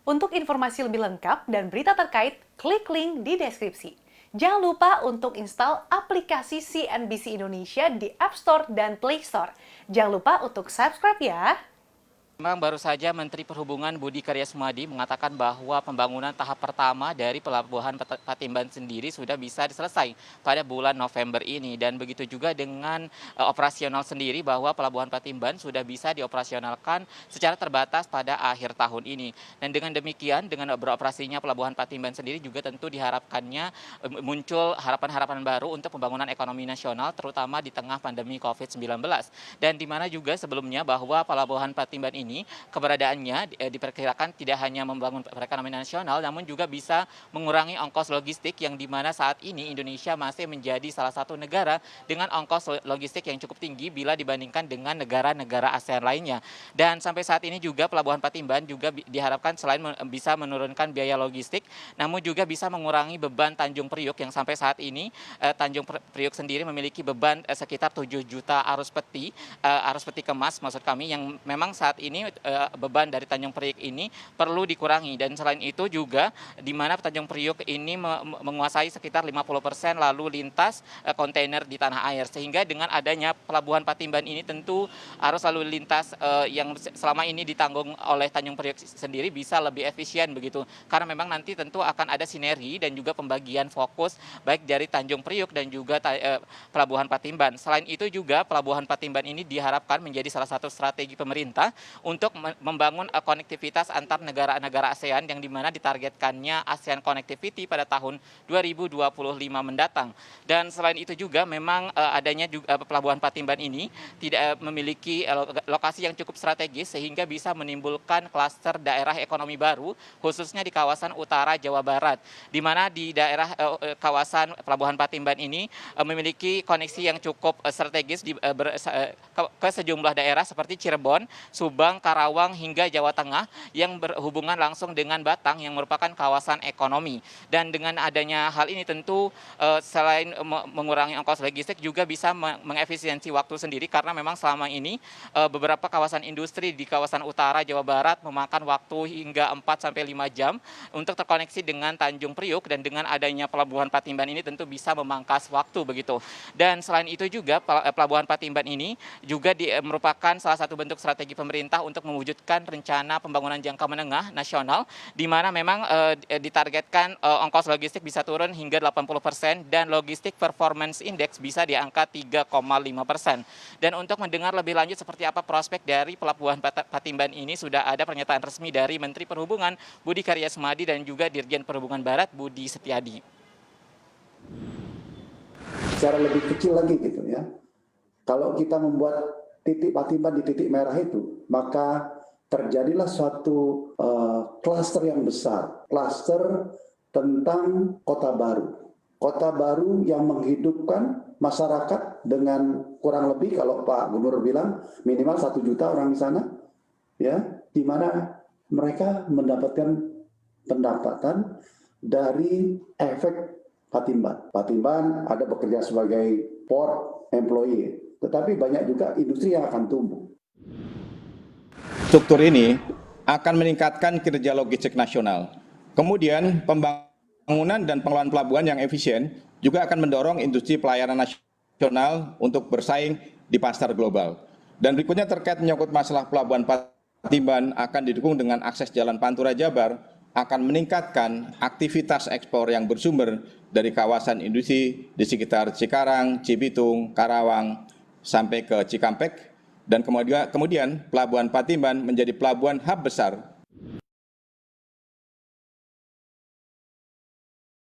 Untuk informasi lebih lengkap dan berita terkait, klik link di deskripsi. Jangan lupa untuk install aplikasi CNBC Indonesia di App Store dan Play Store. Jangan lupa untuk subscribe ya. Memang baru saja Menteri Perhubungan Budi Karya Sumadi mengatakan bahwa pembangunan tahap pertama dari Pelabuhan Patimban sendiri sudah bisa selesai pada bulan November ini. Dan begitu juga dengan operasional sendiri bahwa Pelabuhan Patimban sudah bisa dioperasionalkan secara terbatas pada akhir tahun ini. Dan dengan demikian, dengan beroperasinya Pelabuhan Patimban sendiri juga tentu diharapkannya muncul harapan-harapan baru untuk pembangunan ekonomi nasional terutama di tengah pandemi COVID-19. Dan di mana juga sebelumnya bahwa Pelabuhan Patimban ini keberadaannya diperkirakan tidak hanya membangun perekonomian nasional namun juga bisa mengurangi ongkos logistik yang di mana saat ini Indonesia masih menjadi salah satu negara dengan ongkos logistik yang cukup tinggi bila dibandingkan dengan negara-negara ASEAN lainnya. Dan sampai saat ini juga Pelabuhan Patimban juga diharapkan selain bisa menurunkan biaya logistik namun juga bisa mengurangi beban Tanjung Priuk yang sampai saat ini Tanjung Priuk sendiri memiliki beban sekitar 7 juta arus peti kemas maksud kami yang memang saat ini beban dari Tanjung Priuk ini perlu dikurangi. Dan selain itu juga di mana Tanjung Priuk ini menguasai sekitar 50% lalu lintas kontainer di tanah air, sehingga dengan adanya Pelabuhan Patimban ini tentu arus lalu lintas yang selama ini ditanggung oleh Tanjung Priuk sendiri bisa lebih efisien begitu, karena memang nanti tentu akan ada sinergi dan juga pembagian fokus baik dari Tanjung Priuk dan juga Pelabuhan Patimban. Selain itu juga Pelabuhan Patimban ini diharapkan menjadi salah satu strategi pemerintah untuk membangun konektivitas antar negara-negara ASEAN yang dimana ditargetkannya ASEAN Connectivity pada tahun 2025 mendatang. Dan selain itu juga memang adanya juga Pelabuhan Patimban ini tidak memiliki lokasi yang cukup strategis sehingga bisa menimbulkan klaster daerah ekonomi baru khususnya di kawasan utara Jawa Barat, di mana di daerah kawasan Pelabuhan Patimban ini memiliki koneksi yang cukup strategis ke sejumlah daerah seperti Cirebon, Subang, Karawang hingga Jawa Tengah yang berhubungan langsung dengan Batang yang merupakan kawasan ekonomi. Dan dengan adanya hal ini tentu selain mengurangi ongkos logistik juga bisa mengefisiensi waktu sendiri, karena memang selama ini beberapa kawasan industri di kawasan utara Jawa Barat memakan waktu hingga 4-5 jam untuk terkoneksi dengan Tanjung Priuk, dan dengan adanya Pelabuhan Patimban ini tentu bisa memangkas waktu begitu. Dan selain itu juga Pelabuhan Patimban ini juga merupakan salah satu bentuk strategi pemerintah untuk mewujudkan rencana pembangunan jangka menengah nasional, di mana memang ditargetkan ongkos logistik bisa turun hingga 80% dan logistik performance index bisa di angka 3,5%. Dan untuk mendengar lebih lanjut seperti apa prospek dari Pelabuhan Patimban ini, sudah ada pernyataan resmi dari Menteri Perhubungan Budi Karya Sumadi dan juga Dirjen Perhubungan Barat Budi Setiadi. Secara lebih kecil lagi gitu ya. Kalau kita membuat titik Patimban di titik merah itu, maka terjadilah suatu klaster yang besar, klaster tentang kota baru. Kota baru yang menghidupkan masyarakat dengan kurang lebih, kalau Pak Gubernur bilang minimal 1 juta orang di sana, ya, di mana mereka mendapatkan pendapatan dari efek Patimban. Patimban ada bekerja sebagai port employee, tetapi banyak juga industri yang akan tumbuh. Struktur ini akan meningkatkan kinerja logistik nasional. Kemudian pembangunan dan pengelolaan pelabuhan yang efisien juga akan mendorong industri pelayanan nasional untuk bersaing di pasar global. Dan berikutnya terkait menyangkut masalah Pelabuhan Patimban akan didukung dengan akses Jalan Pantura Jabar, akan meningkatkan aktivitas ekspor yang bersumber dari kawasan industri di sekitar Cikarang, Cibitung, Karawang, sampai ke Cikampek. Dan kemudian Pelabuhan Patimban menjadi pelabuhan hub besar